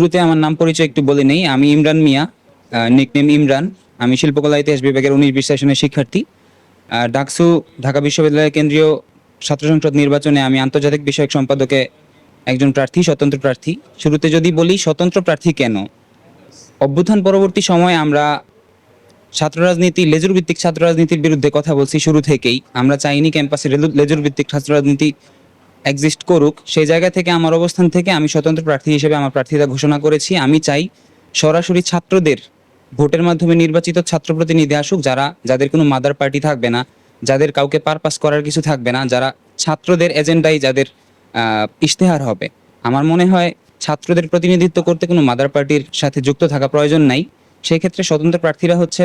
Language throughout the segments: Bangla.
শুরুতে আমার নাম পরিচয় একটু বলে নেই। আমি ইমরান মিয়া, নিকনেম ইমরান। আমি শিল্পকলা ইতিহাস বিভাগের 19-20 সেশনের শিক্ষার্থী। ডাকসু ঢাকা বিশ্ববিদ্যালয়ের কেন্দ্রীয় ছাত্র সংসদ নির্বাচনে আমি আন্তর্জাতিক বিষয়ক সম্পাদকে একজন প্রার্থী, স্বতন্ত্র প্রার্থী। শুরুতে যদি বলি স্বতন্ত্র প্রার্থী কেন, অভ্যুত্থান পরবর্তী সময়ে আমরা ছাত্র রাজনীতি, লেজুর ভিত্তিক ছাত্র রাজনীতির বিরুদ্ধে কথা বলছি শুরু থেকেই। আমরা চাইনি ক্যাম্পাসে লেজুর ভিত্তিক ছাত্র রাজনীতি এক্সিস্ট করুক। সেই জায়গা থেকে আমার অবস্থান থেকে আমি স্বতন্ত্র প্রার্থী হিসেবে আমার প্রার্থিতা ঘোষণা করেছি। আমি চাই সরাসরি ছাত্রদের ভোটের মাধ্যমে নির্বাচিত ছাত্র প্রতিনিধি আসুক, যাদের কোনো মাদার পার্টি থাকবে না, যাদের কাউকে পারপাস করার কিছু থাকবে না, যারা ছাত্রদের এজেন্ডাই যাদের ইশতেহার হবে। আমার মনে হয় ছাত্রদের প্রতিনিধিত্ব করতে কোনো মাদার পার্টির সাথে যুক্ত থাকা প্রয়োজন নাই। সেই ক্ষেত্রে স্বতন্ত্র প্রার্থীরা হচ্ছে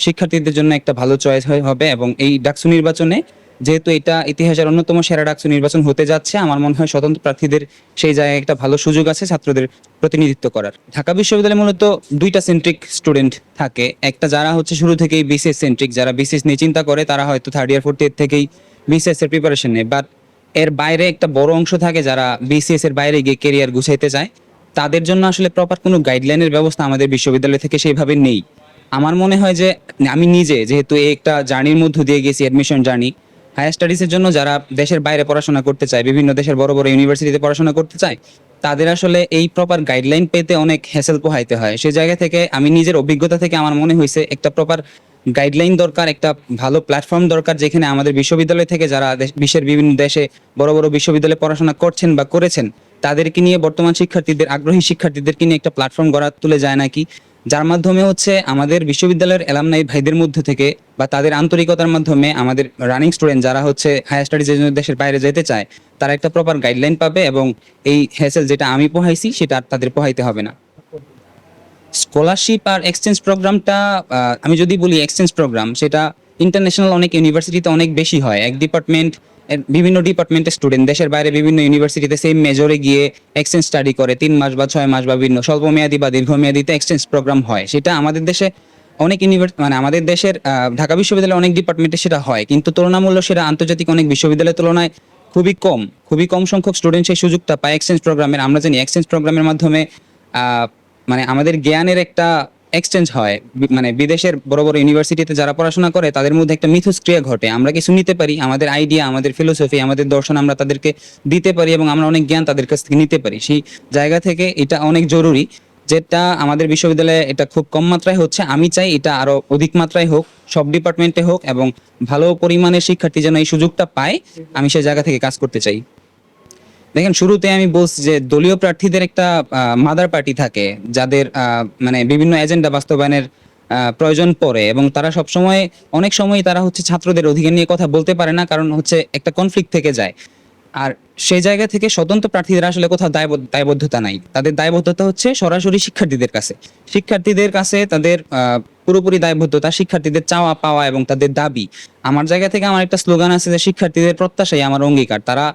শিক্ষার্থীদের জন্য একটা ভালো চয়েস হবে। এবং এই ডাকসু নির্বাচনে যেহেতু এটা ইতিহাসের অন্যতম সেরা ডাকসু নির্বাচন হতে যাচ্ছে, আমার মনে হয় স্বতন্ত্র প্রার্থীদের সেই জায়গায় একটা ভালো সুযোগ আছে ছাত্রদের প্রতিনিধিত্ব করার। ঢাকা বিশ্ববিদ্যালয়ে মূলত দুইটা সেন্ট্রিক স্টুডেন্ট থাকে। একটা যারা হচ্ছে শুরু থেকেই বিসিএস সেন্ট্রিক, যারা বিসিএস নিয়ে চিন্তা করে, তারা হয়তো থার্ড ইয়ার ফোর্থ ইয়ার থেকেই বিসিএস এর প্রিপারেশন নেয়। বাট এর বাইরে একটা বড় অংশ থাকে যারা বিসিএস এর বাইরে গিয়ে কেরিয়ার গুছাইতে চায়। তাদের জন্য আসলে প্রপার কোনো গাইডলাইনের ব্যবস্থা আমাদের বিশ্ববিদ্যালয় থেকে সেইভাবে নেই। আমার মনে হয় যে আমি নিজে যেহেতু এই একটা জার্নির মধ্য দিয়ে গেছি, অ্যাডমিশন জার্নি, হায়ার স্টাডিজের জন্য যারা দেশের বাইরে পড়াশোনা করতে চায়, বিভিন্ন দেশের বড় বড় ইউনিভার্সিটিতে পড়াশোনা করতে চায়, তাদের আসলে এই প্রপার গাইডলাইন পেতে অনেক হ্যাসেল পোহাইতে হয়। সেই জায়গা থেকে আমি নিজের অভিজ্ঞতা থেকে আমার মনে হয়েছে একটা প্রপার গাইডলাইন দরকার, একটা ভালো প্ল্যাটফর্ম দরকার, যেখানে আমাদের বিশ্ববিদ্যালয় থেকে যারা বিশ্বের বিভিন্ন দেশে বড় বড় বিশ্ববিদ্যালয়ে পড়াশোনা করছেন বা করেছেন, তাদেরকে নিয়ে বর্তমান শিক্ষার্থীদের, আগ্রহী শিক্ষার্থীদেরকে নিয়ে একটা প্ল্যাটফর্ম গড়া তুলে যায় নাকি, যার মাধ্যমে হচ্ছে আমাদের বিশ্ববিদ্যালয়ের অ্যালামনাই ভাইদের মধ্যে থেকে বা তাদের আন্তরিকতার মাধ্যমে আমাদের রানিং স্টুডেন্ট যারা হচ্ছে হায়ার স্টাডিজের জন্য দেশের বাইরে যেতে চায়, তারা একটা প্রপার গাইডলাইন পাবে এবং এই হ্যাসেল যেটা আমি পোহাইছি সেটা আর তাদের পোহাইতে হবে না। স্কলারশিপ আর এক্সচেঞ্জ প্রোগ্রামটা, আমি যদি বলি এক্সচেঞ্জ প্রোগ্রাম, সেটা ইন্টারন্যাশনাল অনেক ইউনিভার্সিটিতে অনেক বেশি হয়। এক ডিপার্টমেন্ট, বিভিন্ন ডিপার্টমেন্টের স্টুডেন্ট দেশের বাইরে বিভিন্ন ইউনিভার্সিটিতে সেম মেজরে গিয়ে এক্সচেঞ্জ স্টাডি করে 3 মাস বা 6 মাস বা বিভিন্ন স্বল্পমেয়াদী বা দীর্ঘমেয়াদীতে এক্সচেঞ্জ প্রোগ্রাম হয়। সেটা আমাদের দেশে অনেক মানে আমাদের দেশের ঢাকা বিশ্ববিদ্যালয়ে অনেক ডিপার্টমেন্টে সেটা হয়, কিন্তু তুলনামূলক সেটা আন্তর্জাতিক অনেক বিশ্ববিদ্যালয়ের তুলনায় খুবই কম সংখ্যক স্টুডেন্ট সেই সুযোগটা পায় এক্সচেঞ্জ প্রোগ্রামের। আমরা জানি এক্সচেঞ্জ প্রোগ্রামের মাধ্যমে মানে আমাদের জ্ঞানের একটা এক্সচেঞ্জ হয়। মানে বিদেশের বড় বড় ইউনিভার্সিটিতে যারা পড়াশোনা করে তাদের মধ্যে একটা মিথস্ক্রিয়া ঘটে। আমরা কিছু নিতে পারি, আমাদের আইডিয়া, আমাদের ফিলোসফি, আমাদের দর্শন আমরা তাদেরকে দিতে পারি এবং আমরা অনেক জ্ঞান তাদের কাছ থেকে নিতে পারি। সেই জায়গা থেকে এটা অনেক জরুরি, যেটা আমাদের বিশ্ববিদ্যালয়ে এটা খুব কম মাত্রায় হচ্ছে। আমি চাই এটা আরো অধিক মাত্রায় হোক, সব ডিপার্টমেন্টে হোক, এবং ভালো পরিমাণের শিক্ষার্থী যেন এই সুযোগটা পায়, আমি সেই জায়গা থেকে কাজ করতে চাই। দেখেন, শুরুতে আমি বলছি যে দলীয় প্রার্থীদের একটা মাদার পার্টি থাকে, যাদের মানে বিভিন্ন এজেন্ডা বাস্তবায়নের প্রয়োজন পড়ে, এবং তারা অনেক সময় তারা হচ্ছে ছাত্রদের অধিকার নিয়ে কথা বলতে পারে না, কারণ হচ্ছে একটা কনফ্লিক্ট থেকে যায়। আর সেই জায়গা থেকে স্বতন্ত্র প্রার্থীদের আসলে কোথাও দায়বদ্ধতা নাই। তাদের দায়বদ্ধতা হচ্ছে সরাসরি শিক্ষার্থীদের কাছে তাদের পুরোপুরি দায়বদ্ধতা শিক্ষার্থীদের চাওয়া পাওয়া এবং তাদের দাবি। আমার জায়গা থেকে আমার একটা স্লোগান আছে যে শিক্ষার্থীদের প্রত্যাশাই আমার অঙ্গীকার। তারা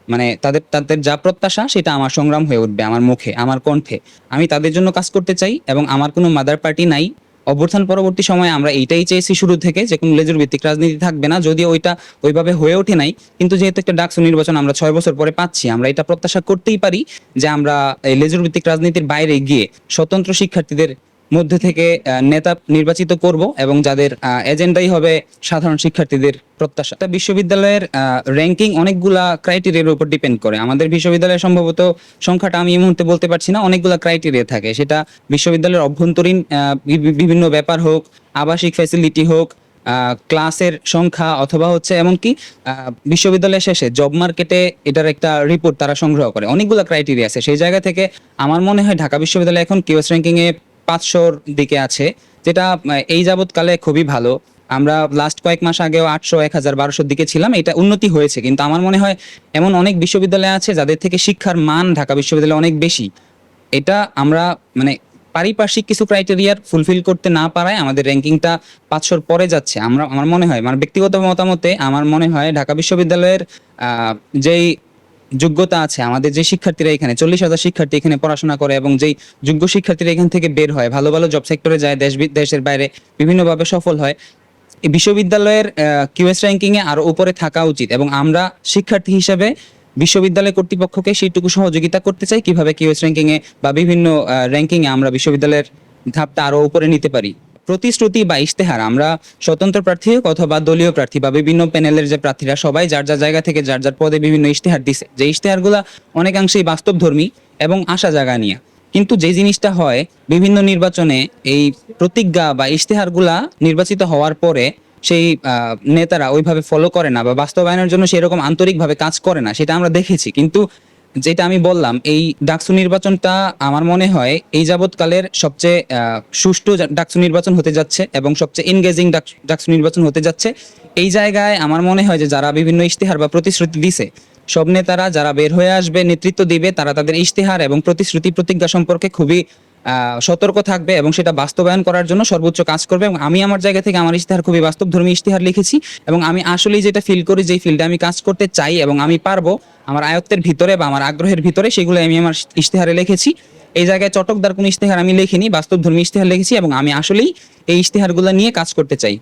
মানে তাদের তাদের যা প্রত্যাশা সেটা আমার সংগ্রাম হয়ে উঠবে, আমার মুখে, আমার কণ্ঠে। আমি তাদের জন্য কাজ করতে চাই এবং আমার কোনো মাদার পার্টি নাই। অভ্যুত্থান পরবর্তী সময়ে আমরা এইটাই চেয়েছি শুরু থেকে, যে কোনো লেজুর ভিত্তিক রাজনীতি থাকবে না। যদিও ওইটা ওইভাবে হয়ে ওঠে নাই, কিন্তু যেহেতু একটা ডাকসু নির্বাচন আমরা 6 বছর পরে পাচ্ছি, আমরা এটা প্রত্যাশা করতেই পারি যে আমরা এই লেজুর ভিত্তিক রাজনীতির বাইরে গিয়ে স্বতন্ত্র শিক্ষার্থীদের মধ্যে থেকে নেতা নির্বাচিত করব, এবং যাদের এজেন্ডাই হবে সাধারণ শিক্ষার্থীদের প্রত্যাশা। তা বিশ্ববিদ্যালয়ের র্যাঙ্কিং অনেকগুলা ক্রাইটেরিয়ার উপর ডিপেন্ড করে। আমাদের বিশ্ববিদ্যালয়ের সম্ভবত সংখ্যাটা আমি এই মুহূর্তে বলতে পারছি না, অনেকগুলা ক্রাইটেরিয়া থাকে। সেটা বিশ্ববিদ্যালয়ের অভ্যন্তরীণ বিভিন্ন ব্যাপার হোক, আবাসিক ফ্যাসিলিটি হোক, ক্লাসের সংখ্যা, অথবা হচ্ছে এমনকি বিশ্ববিদ্যালয়ের শেষে জব মার্কেটে এটার একটা রিপোর্ট তারা সংগ্রহ করে। অনেকগুলো ক্রাইটেরিয়া আছে। সেই জায়গা থেকে আমার মনে হয় ঢাকা বিশ্ববিদ্যালয় এখন কিউএস র্যাঙ্কিং এ 500-র দিকে আছে, যেটা এই যাবৎকালে খুবই ভালো। আমরা লাস্ট কয়েক মাস আগেও 800, 1000, 1200-র দিকে ছিলাম। এটা উন্নতি হয়েছে, কিন্তু আমার মনে হয় এমন অনেক বিশ্ববিদ্যালয় আছে যাদের থেকে শিক্ষার মান ঢাকা বিশ্ববিদ্যালয়ে অনেক বেশি। এটা আমরা মানে পারিপার্শ্বিক কিছু ক্রাইটেরিয়ার ফুলফিল করতে না পারায় আমাদের র্যাঙ্কিংটা 500-র পরে যাচ্ছে। আমার মনে হয়, মানে ব্যক্তিগত মতামতে আমার মনে হয় ঢাকা বিশ্ববিদ্যালয়ের যেই যোগ্যতা আছে, আমাদের যে শিক্ষার্থীরা এখানে 40,000 শিক্ষার্থী এখানে পড়াশোনা করে, এবং যেই যোগ্য শিক্ষার্থীরা এখান থেকে বের হয়, ভালো ভালো জব সেক্টরে যায়, দেশের বাইরে বিভিন্নভাবে সফল হয়, এই বিশ্ববিদ্যালয়ের কিউএস র্যাঙ্কিং এ আরো উপরে থাকা উচিত। এবং আমরা শিক্ষার্থী হিসেবে বিশ্ববিদ্যালয় কর্তৃপক্ষকে সেইটুকু সহযোগিতা করতে চাই কিভাবে কিউএস র্যাঙ্কিং এ বা বিভিন্ন র্যাঙ্কিং এ আমরা বিশ্ববিদ্যালয়ের ধাপটা আরো উপরে নিতে পারি। প্রতিশ্রুতি বা ইশতেহার আমরা স্বতন্ত্র প্রার্থী হোক অথবা দলীয় প্রার্থী বা বিভিন্ন প্যানেলের যে প্রার্থীরা সবাই যার যার জায়গা থেকে যার যার পদে বিভিন্ন ইশতেহার দিছে, যে ইশতেহারগুলা অনেকাংশেই বাস্তবধর্মী এবং আশা জাগা নিয়ে। কিন্তু যে জিনিসটা হয় বিভিন্ন নির্বাচনে এই প্রতিজ্ঞা বা ইশতেহারগুলা নির্বাচিত হওয়ার পরে সেই নেতারা ওইভাবে ফলো করে না বা বাস্তবায়নের জন্য সেরকম আন্তরিকভাবে কাজ করে না, সেটা আমরা দেখেছি। কিন্তু যেটা আমি বললাম, এই ডাকসু নির্বাচনটা আমার মনে হয় এই যাবৎকালের সবচেয়ে সুষ্ঠু ডাকসু নির্বাচন হতে যাচ্ছে এবং সবচেয়ে এনগেজিং ডাকসু নির্বাচন হতে যাচ্ছে। এই জায়গায় আমার মনে হয় যে যারা বিভিন্ন ইশতেহার বা প্রতিশ্রুতি দিছে, সব নেতারা যারা বের হয়ে আসবে নেতৃত্ব দিবে, তারা তাদের ইশতেহার এবং প্রতিশ্রুতি প্রতিজ্ঞা সম্পর্কে খুবই সতর্ক থাকবে এবং সেটা বাস্তবায়ন করার জন্য সর্বোচ্চ কাজ করবে। এবং আমি আমার জায়গা থেকে আমার ইশতেহার খুবই বাস্তবধর্মী ইশতেহার লিখেছি এবং আমি আসলেই যেটা ফিল করি যে ফিল্ডে আমি কাজ করতে চাই এবং আমি পারবো আমার আয়ত্তের ভিতরে বা আমার আগ্রহের ভিতরে, সেগুলো আমি আমার ইশতেহারে লিখেছি। এই জায়গায় চটকদার কোনো ইশতেহার আমি লিখিনি, বাস্তবধর্মী ইশতেহার লিখেছি এবং আমি আসলেই এই ইশতেহারগুলো নিয়ে কাজ করতে চাই।